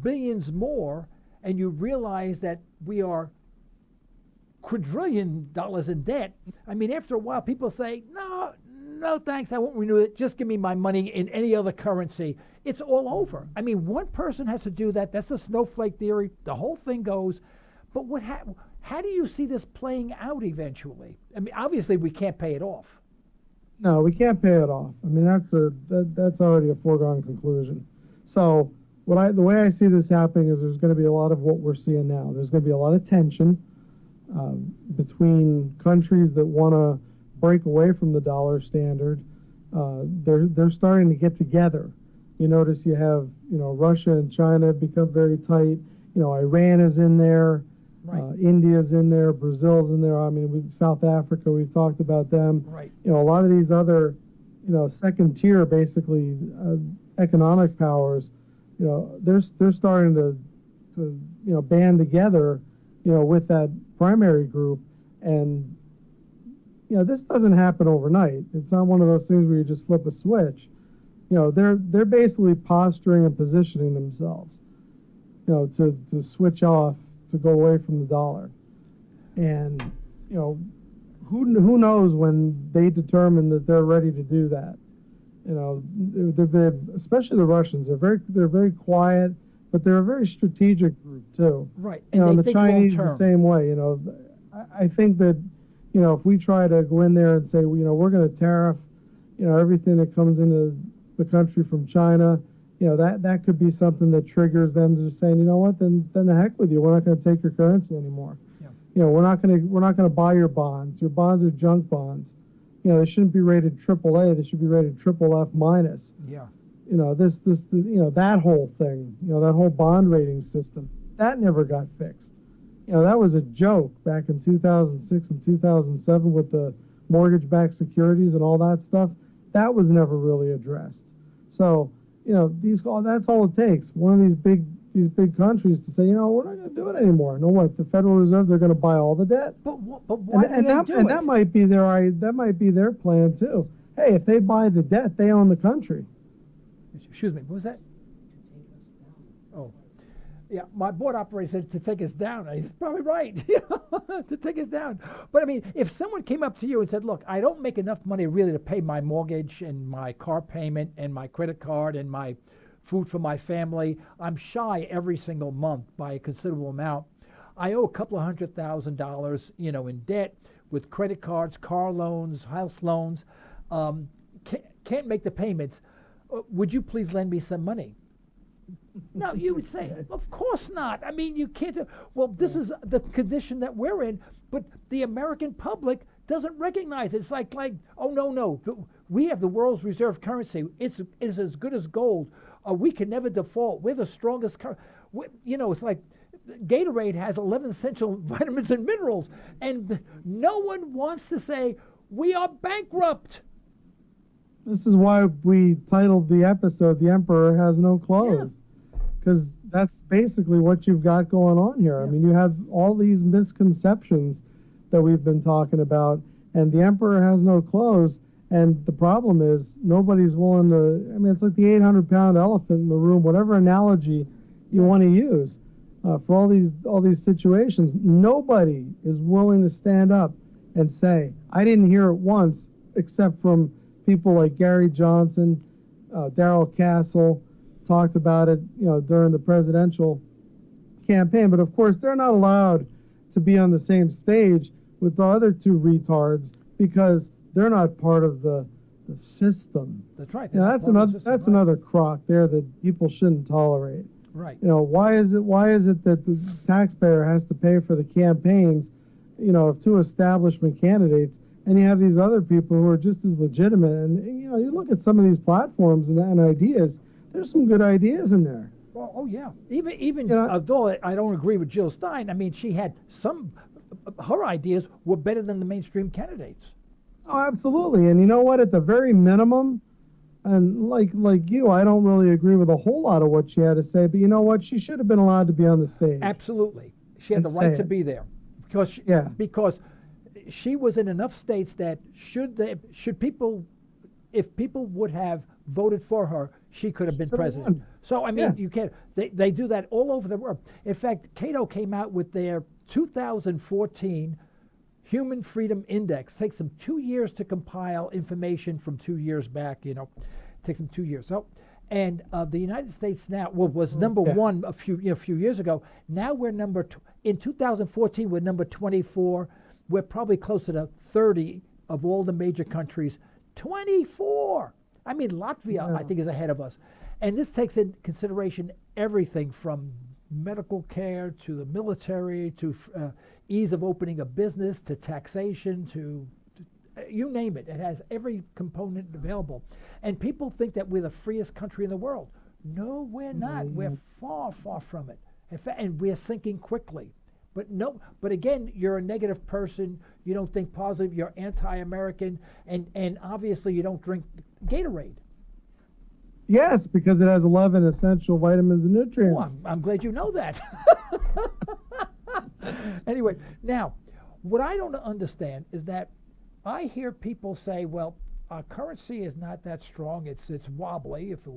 billions more, and you realize that we are quadrillion dollars in debt, I mean, after a while, people say, no, thanks, I won't renew it. Just give me my money in any other currency. It's all over. I mean, one person has to do that. That's the snowflake theory. The whole thing goes. But how do you see this playing out eventually? I mean, obviously, we can't pay it off. No, we can't pay it off. I mean, that's already a foregone conclusion. So the way I see this happening is there's going to be a lot of what we're seeing now. There's going to be a lot of tension between countries that want to break away from the dollar standard. They're starting to get together. You notice you have Russia and China become very tight. Iran is in there. Right. India's in there, Brazil's in there. I mean, South Africa, we've talked about them. Right. A lot of these other, second tier, basically, economic powers, they're starting to band together, with that primary group. And, this doesn't happen overnight. It's not one of those things where you just flip a switch. They're basically posturing and positioning themselves, to switch off, to go away from the dollar. And, who knows when they determine that they're ready to do that. Especially the Russians, they're very quiet, but they're a very strategic group too. Right. And they the think Chinese long-term. the same way. I think that, if we try to go in there and say, we're going to tariff, everything that comes into the country from China, that could be something that triggers them to just saying, you know what, then the heck with you. We're not going to take your currency anymore. Yeah. We're not going to buy your bonds. Your bonds are junk bonds. They shouldn't be rated AAA. They should be rated triple F minus. Yeah. That whole thing, that whole bond rating system, that never got fixed. That was a joke back in 2006 and 2007 with the mortgage-backed securities and all that stuff. That was never really addressed. So, that's all it takes. One of these big countries to say, we're not going to do it anymore. No, what? The Federal Reserve, they're going to buy all the debt. But why do they do it? That might be their plan too. Hey, if they buy the debt, they own the country. Excuse me, what was that? Oh, yeah, my board operator said to take us down. He's probably right, to take us down. But I mean, if someone came up to you and said, look, I don't make enough money really to pay my mortgage and my car payment and my credit card and my food for my family. I'm shy every single month by a considerable amount. I owe a couple of $100,000, in debt with credit cards, car loans, house loans. Can't make the payments. Would you please lend me some money? No, you would say, of course not. I mean, you can't. Well, this is the condition that we're in, but the American public doesn't recognize it. It's like, oh, no. We have the world's reserve currency. It's as good as gold. We can never default. We're the strongest currency. It's like Gatorade has 11 essential vitamins and minerals, and no one wants to say, we are bankrupt. This is why we titled the episode, The Emperor Has No Clothes. Because that's basically what you've got going on here. Yeah. I mean, you have all these misconceptions that we've been talking about, and the emperor has no clothes. And the problem is nobody's willing to, I mean, it's like the 800-pound elephant in the room, whatever analogy you want to use for all these situations. Nobody is willing to stand up and say, I didn't hear it once, except from people like Gary Johnson, Darrell Castle, talked about it, during the presidential campaign. But of course, they're not allowed to be on the same stage with the other two retards because they're not part of the system. That's right. That's another crock there that people shouldn't tolerate. Right. Why is it that the taxpayer has to pay for the campaigns, of two establishment candidates, and you have these other people who are just as legitimate? And you look at some of these platforms and ideas. There's some good ideas in there. Well, oh yeah. Even although I don't agree with Jill Stein, I mean, she had her ideas were better than the mainstream candidates. Oh, absolutely. And you know what? At the very minimum, and like you, I don't really agree with a whole lot of what she had to say. But you know what? She should have been allowed to be on the stage. Absolutely, she had the right to be there because she was in enough states that if people would have voted for her, she could have been president. So I mean, you can't. They do that all over the world. In fact, Cato came out with their 2014 Human Freedom Index. Takes them 2 years to compile information from 2 years back. Takes them 2 years. So, and the United States now was number one a few years ago. Now we're in 2014 we're number 24. We're probably closer to 30 of all the major countries. 24. I mean, Latvia, I think, is ahead of us. And this takes into consideration everything from medical care to the military to ease of opening a business to taxation to you name it. It has every component available. And people think that we're the freest country in the world. No, we're not. We're far, far from it. In fact, and we're sinking quickly. But again, you're a negative person. You don't think positive. You're anti-American, and obviously you don't drink Gatorade. Yes, because it has 11 essential vitamins and nutrients. Oh, I'm glad you know that. Anyway, now, what I don't understand is that I hear people say, "Well, our currency is not that strong. It's wobbly. If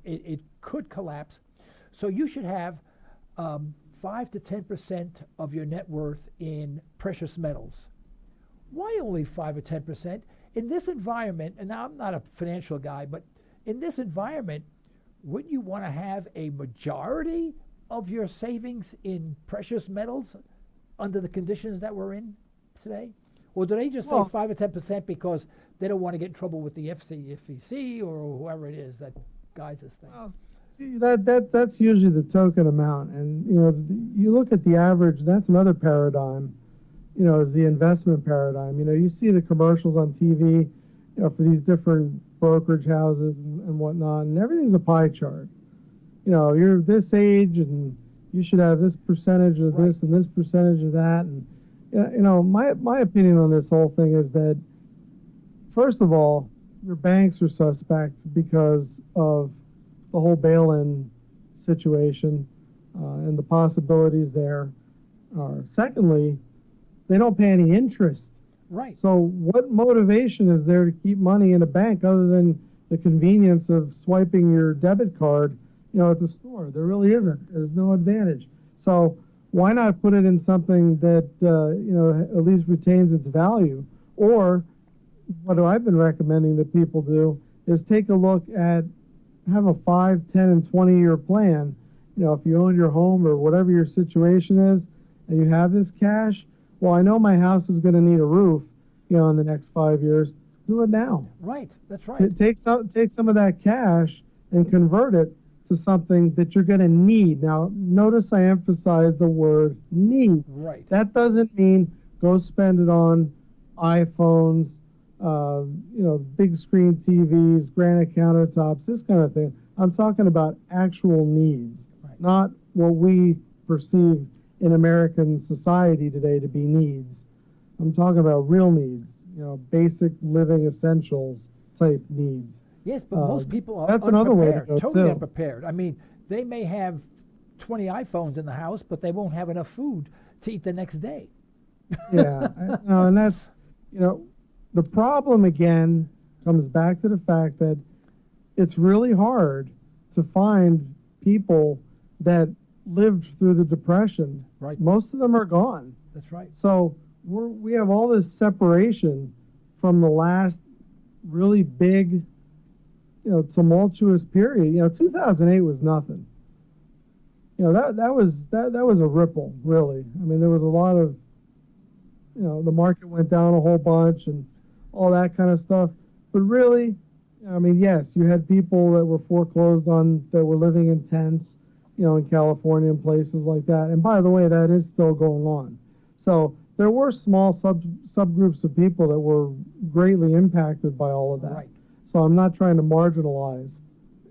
it could collapse. So you should have 5 to 10% of your net worth in precious metals." Why only 5 or 10%? In this environment, and now I'm not a financial guy, but in this environment, wouldn't you want to have a majority of your savings in precious metals under the conditions that we're in today? Or do they just say 5 or 10% because they don't want to get in trouble with the FEC or whoever it is that guides this thing? Well, see, that's usually the token amount. And, you look at the average, that's another paradigm, is the investment paradigm. You see the commercials on TV, for these different brokerage houses and whatnot, and everything's a pie chart. You're this age and you should have this percentage of this and this percentage of that. And, my opinion on this whole thing is that, first of all, your banks are suspect because of the whole bail-in situation and the possibilities there. Secondly, they don't pay any interest. Right. So what motivation is there to keep money in a bank other than the convenience of swiping your debit card, at the store? There really isn't. There's no advantage. So why not put it in something that, at least retains its value? Or what I've been recommending that people do is take a look at, have a 5, 10, and 20-year plan. If you own your home or whatever your situation is and you have this cash, well, I know my house is going to need a roof, in the next 5 years. Do it now. Right, that's right. Take some of that cash and convert it to something that you're going to need. Now, notice I emphasize the word need. Right. That doesn't mean go spend it on iPhones, big screen TVs, granite countertops, this kind of thing. I'm talking about actual needs, not what we perceive in American society today to be needs. I'm talking about real needs, basic living essentials type needs. Yes, but most people are that's unprepared, another way to go totally too. Unprepared. I mean, they may have 20 iPhones in the house, but they won't have enough food to eat the next day. Yeah, and that's, the problem again comes back to the fact that it's really hard to find people that lived through the Depression. Right. Most of them are gone. That's right. So we have all this separation from the last really big, tumultuous period. 2008 was nothing. That was a ripple, really. I mean, there was a lot of, the market went down a whole bunch and all that kind of stuff. But really, yes, you had people that were foreclosed on that were living in tents, in California and places like that. And by the way, that is still going on. So there were small subgroups of people that were greatly impacted by all of that. Right. So I'm not trying to marginalize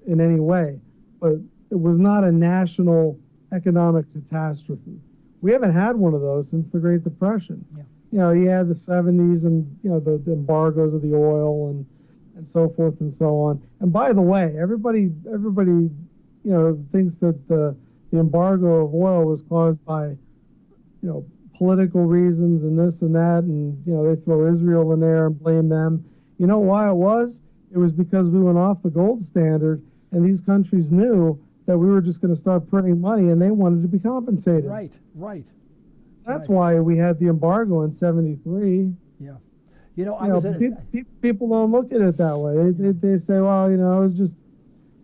in any way, but it was not a national economic catastrophe. We haven't had one of those since the Great Depression. Yeah. You had the 70s and, the embargoes of the oil and so forth and so on. And by the way, everybody thinks that the embargo of oil was caused by, political reasons and this and that, and they throw Israel in there and blame them. You know why it was? It was because we went off the gold standard, and these countries knew that we were just going to start printing money, and they wanted to be compensated. Right. That's why we had the embargo in '73. Yeah. People don't look at it that way. They say, well, it was just,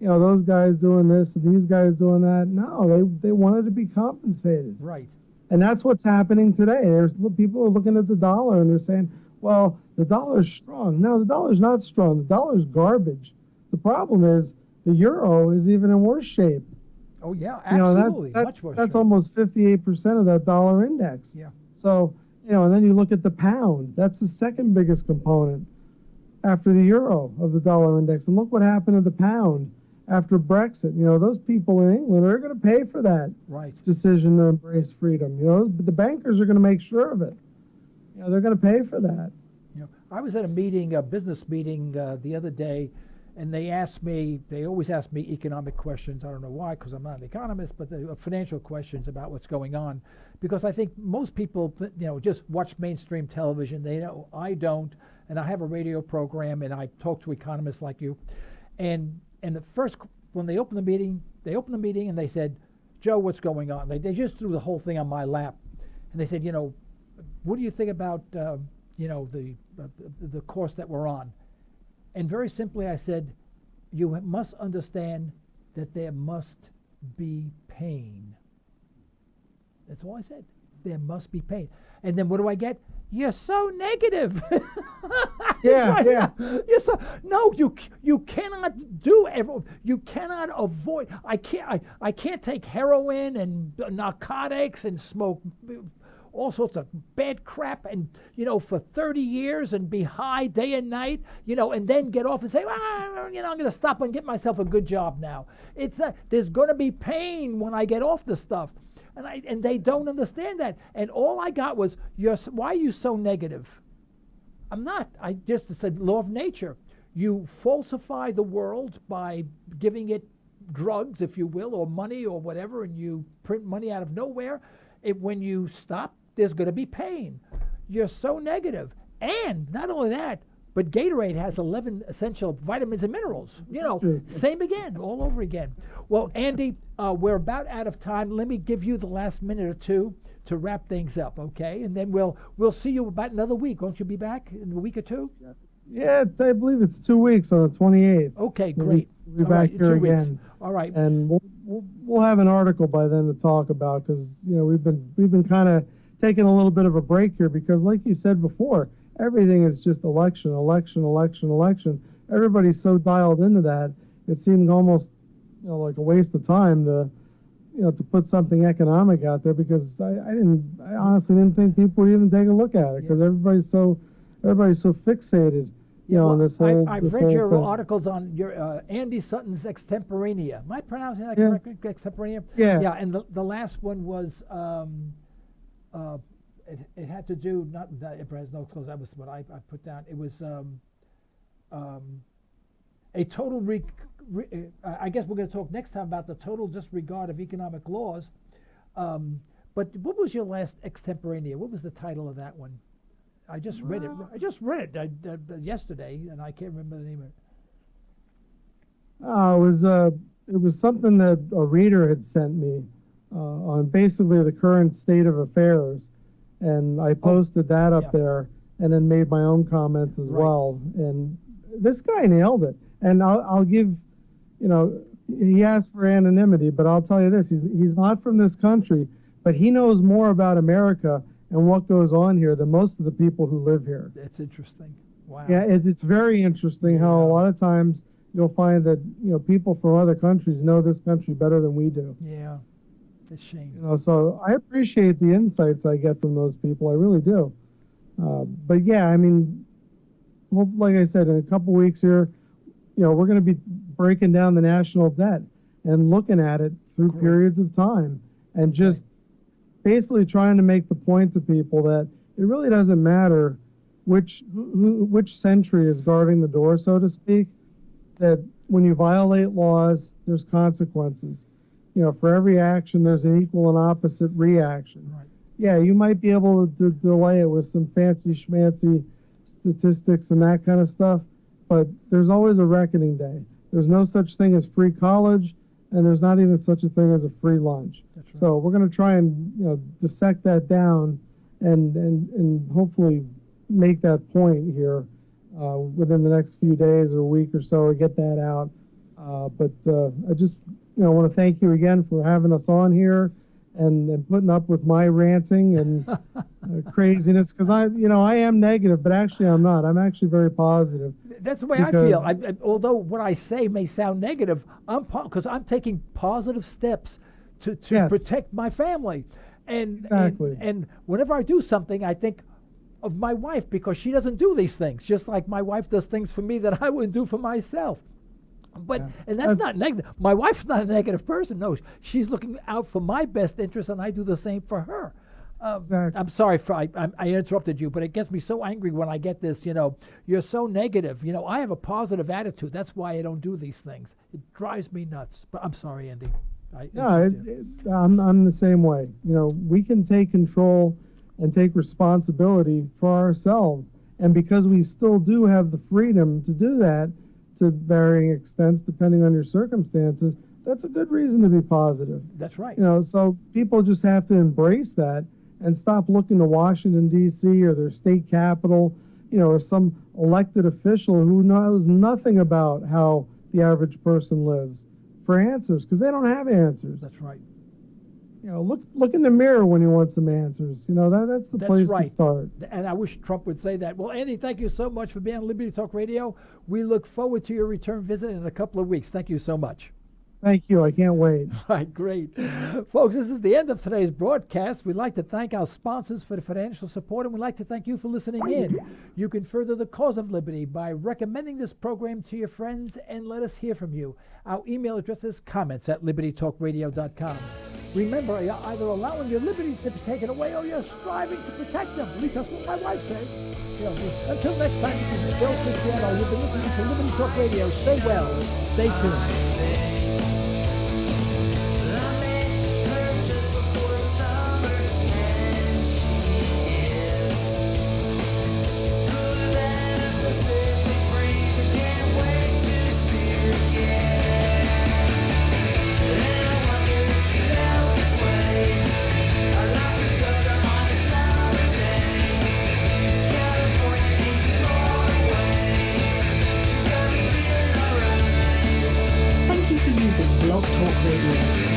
those guys doing this and these guys doing that. No, they wanted to be compensated. Right. And that's what's happening today. People are looking at the dollar and they're saying, well, the dollar's strong. No, the dollar's not strong. The dollar's garbage. The problem is the euro is even in worse shape. Oh yeah, You know, absolutely, much worse. that's almost 58% of that dollar index. Yeah. So, you know, and then you look at the pound. That's the second biggest component after the euro of the dollar index. And look what happened to the pound after Brexit. You know, those people in England are going to pay for that decision to embrace freedom. You know, the bankers are going to make sure of it. You know, they're going to pay for that. You know, I was at a meeting, a business meeting the other day, and they always ask me economic questions. I don't know why, because I'm not an economist, but financial questions about what's going on. Because I think most people, you know, just watch mainstream television. They know I don't, and I have a radio program, and I talk to economists like you. And the first, when they opened the meeting, and they said, Joe, what's going on? They just threw the whole thing on my lap. And they said, you know, what do you think about, you know, the course that we're on? And very simply, I said, you must understand that there must be pain. That's all I said. There must be pain. And then what do I get? You're so negative. Yeah. You're so, no, you cannot do you cannot avoid. I can't take heroin and narcotics and smoke all sorts of bad crap, and you know, for 30 years and be high day and night, you know, and then get off and say, you know, I'm going to stop and get myself a good job now. There's going to be pain when I get off the stuff, and they don't understand that. And all I got was, why are you so negative? I'm not. I just said law of nature. You falsify the world by giving it drugs, if you will, or money or whatever, and you print money out of nowhere. When you stop, there's going to be pain. You're so negative. And not only that, but Gatorade has 11 essential vitamins and minerals. You know, same again, all over again. Well, Andy, we're about out of time. Let me give you the last minute or two to wrap things up, okay? And then we'll see you about another week. Won't you be back in a week or two? Yeah, I believe it's 2 weeks on the 28th. Okay, great. We'll be back here again. Weeks. All right. And we'll have an article by then to talk about, because you know we've been kind of taking a little bit of a break here, because like you said before, everything is just election. Everybody's so dialed into that, it seemed almost, you know, like a waste of time to, you know, to put something economic out there, because I honestly didn't think people would even take a look at it, because everybody's so fixated, you know, on this whole. I've read your articles on your Andy Sutton's Extemporanea. Am I pronouncing that correctly? Extemporanea. Yeah. Yeah, and the last one was it had to do not that Emperor Has No Clothes. That was what I put down. It was a total. I guess we're going to talk next time about the total disregard of economic laws. But what was your last Extemporanea? What was the title of that one? I just read it. I just read it yesterday, and I can't remember the name of it. It was something that a reader had sent me on basically the current state of affairs, and I posted that up there, and then made my own comments as well. And this guy nailed it. And I'll give, you know, he asked for anonymity, but I'll tell you this: he's not from this country, but he knows more about America and what goes on here than most of the people who live here. That's interesting. Wow. Yeah, it's very interesting how a lot of times you'll find that, you know, people from other countries know this country better than we do. Yeah, it's a shame. You know, so I appreciate the insights I get from those people. I really do. But yeah, I mean, well, like I said, in a couple weeks here, you know, we're going to be breaking down the national debt and looking at it through periods of time, and just basically trying to make the point to people that it really doesn't matter which century is guarding the door, so to speak, that when you violate laws, there's consequences. You know, for every action, there's an equal and opposite reaction. Right. Yeah, you might be able to delay it with some fancy schmancy statistics and that kind of stuff, but there's always a reckoning day. There's no such thing as free college, and there's not even such a thing as a free lunch. That's right. So we're going to try and, you know, dissect that down and hopefully make that point here within the next few days or a week or so to get that out. But I just, you know, want to thank you again for having us on here, and putting up with my ranting and craziness, because I am negative, but actually I'm not. I'm actually very positive. That's the way I feel. Although what I say may sound negative, because I'm taking positive steps to protect my family. Exactly. And whenever I do something, I think of my wife, because she doesn't do these things, just like my wife does things for me that I wouldn't do for myself. But and that's not negative. My wife's not a negative person. No, she's looking out for my best interest, and I do the same for her. Exactly. I'm sorry I interrupted you, but it gets me so angry when I get this. You're so negative. I have a positive attitude. That's why I don't do these things. It drives me nuts. But I'm sorry, Andy. I'm the same way. We can take control and take responsibility for ourselves, and because we still do have the freedom to do that, to varying extents depending on your circumstances, that's a good reason to be positive. That's right. So people just have to embrace that and stop looking to Washington, D.C. or their state capital, or some elected official who knows nothing about how the average person lives for answers, because they don't have answers. That's right. Look in the mirror when you want some answers. That's the place to start. And I wish Trump would say that. Well, Andy, thank you so much for being on Liberty Talk Radio. We look forward to your return visit in a couple of weeks. Thank you so much. Thank you. I can't wait. All right, great. Folks, this is the end of today's broadcast. We'd like to thank our sponsors for the financial support, and we'd like to thank you for listening in. You can further the cause of liberty by recommending this program to your friends, and let us hear from you. Our email address is comments@libertytalkradio.com. Remember, you're either allowing your liberties to be taken away or you're striving to protect them. At least that's what my wife says. Until next time, this is Bill Cristiano. You've been listening to Liberty Talk Radio. Stay well. Stay tuned. Blog Talk Radio.